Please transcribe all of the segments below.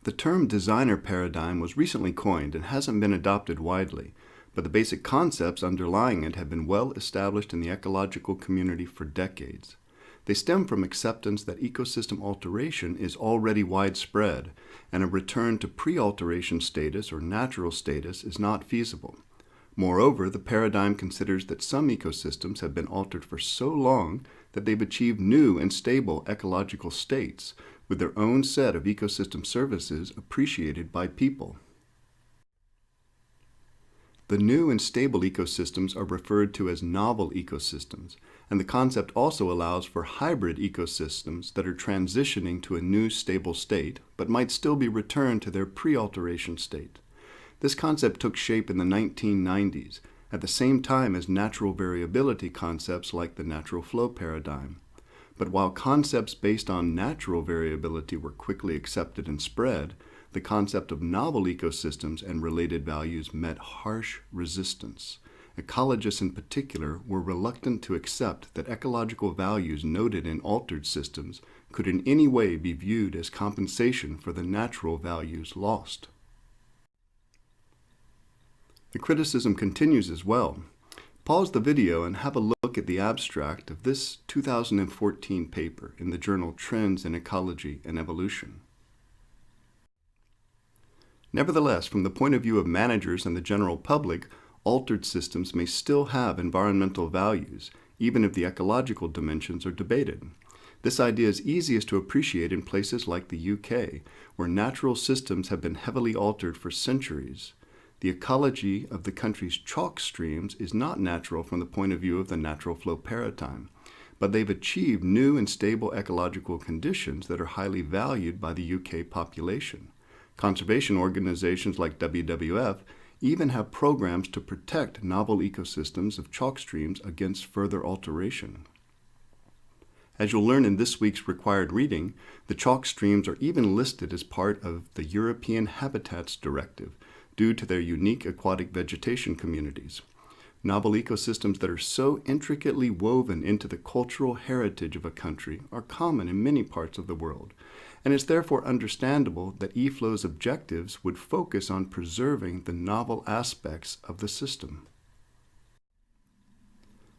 The term designer paradigm was recently coined and hasn't been adopted widely, but the basic concepts underlying it have been well established in the ecological community for decades. They stem from acceptance that ecosystem alteration is already widespread, and a return to pre-alteration status or natural status is not feasible. Moreover, the paradigm considers that some ecosystems have been altered for so long that they've achieved new and stable ecological states, with their own set of ecosystem services appreciated by people. The new and stable ecosystems are referred to as novel ecosystems, and the concept also allows for hybrid ecosystems that are transitioning to a new stable state, but might still be returned to their pre-alteration state. This concept took shape in the 1990s, at the same time as natural variability concepts like the natural flow paradigm. But while concepts based on natural variability were quickly accepted and spread, the concept of novel ecosystems and related values met harsh resistance. Ecologists in particular were reluctant to accept that ecological values noted in altered systems could in any way be viewed as compensation for the natural values lost. The criticism continues as well. Pause the video and have a look at the abstract of this 2014 paper in the journal Trends in Ecology and Evolution. Nevertheless, from the point of view of managers and the general public, altered systems may still have environmental values, even if the ecological dimensions are debated. This idea is easiest to appreciate in places like the UK, where natural systems have been heavily altered for centuries. The ecology of the country's chalk streams is not natural from the point of view of the natural flow paradigm, but they've achieved new and stable ecological conditions that are highly valued by the UK population. Conservation organizations like WWF even have programs to protect novel ecosystems of chalk streams against further alteration. As you'll learn in this week's required reading, the chalk streams are even listed as part of the European Habitats Directive, due to their unique aquatic vegetation communities. Novel ecosystems that are so intricately woven into the cultural heritage of a country are common in many parts of the world, and it's therefore understandable that eFlow's objectives would focus on preserving the novel aspects of the system.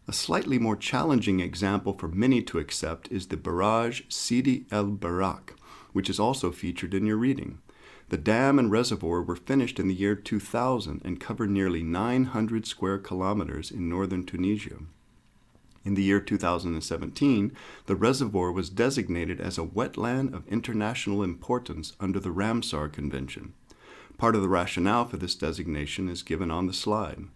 A slightly more challenging example for many to accept is the Barrage Sidi Barrak, which is also featured in your reading. The dam and reservoir were finished in the year 2000 and covered nearly 900 square kilometers in northern Tunisia. In the year 2017, the reservoir was designated as a wetland of international importance under the Ramsar Convention. Part of the rationale for this designation is given on the slide.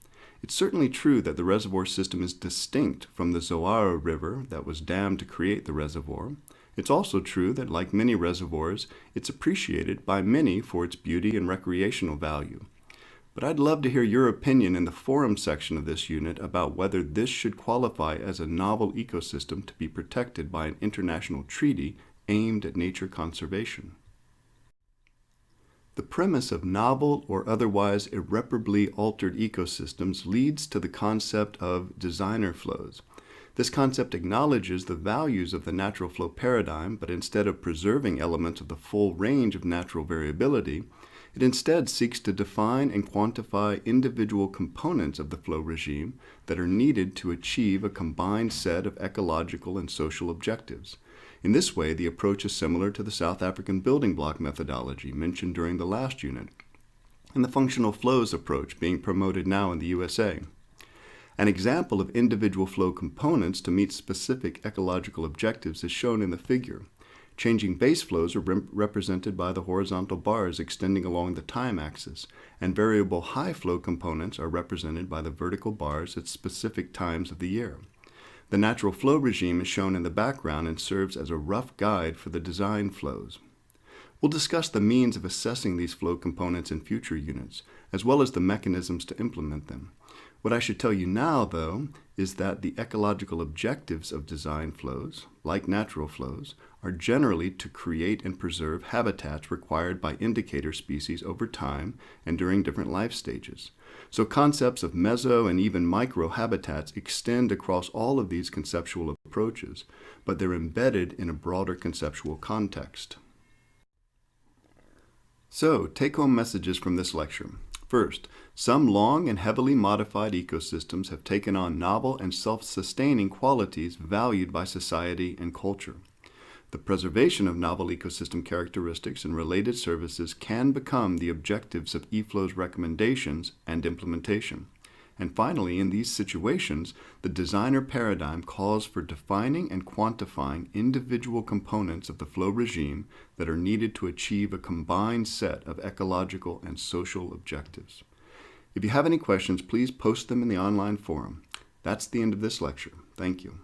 It's certainly true that the reservoir system is distinct from the Zoara River that was dammed to create the reservoir. It's also true that, like many reservoirs, it's appreciated by many for its beauty and recreational value. But I'd love to hear your opinion in the forum section of this unit about whether this should qualify as a novel ecosystem to be protected by an international treaty aimed at nature conservation. The premise of novel or otherwise irreparably altered ecosystems leads to the concept of designer flows. This concept acknowledges the values of the natural flow paradigm, but instead of preserving elements of the full range of natural variability, it instead seeks to define and quantify individual components of the flow regime that are needed to achieve a combined set of ecological and social objectives. In this way, the approach is similar to the South African building block methodology mentioned during the last unit, and the functional flows approach being promoted now in the USA. An example of individual flow components to meet specific ecological objectives is shown in the figure. Changing base flows are represented by the horizontal bars extending along the time axis, and variable high flow components are represented by the vertical bars at specific times of the year. The natural flow regime is shown in the background and serves as a rough guide for the design flows. We'll discuss the means of assessing these flow components in future units, as well as the mechanisms to implement them. What I should tell you now, though, is that the ecological objectives of design flows, like natural flows, are generally to create and preserve habitats required by indicator species over time and during different life stages. So concepts of meso and even micro habitats extend across all of these conceptual approaches, but they're embedded in a broader conceptual context. So, take-home messages from this lecture. First, some long and heavily modified ecosystems have taken on novel and self-sustaining qualities valued by society and culture. The preservation of novel ecosystem characteristics and related services can become the objectives of eFlow's recommendations and implementation. And finally, in these situations, the designer paradigm calls for defining and quantifying individual components of the flow regime that are needed to achieve a combined set of ecological and social objectives. If you have any questions, please post them in the online forum. That's the end of this lecture. Thank you.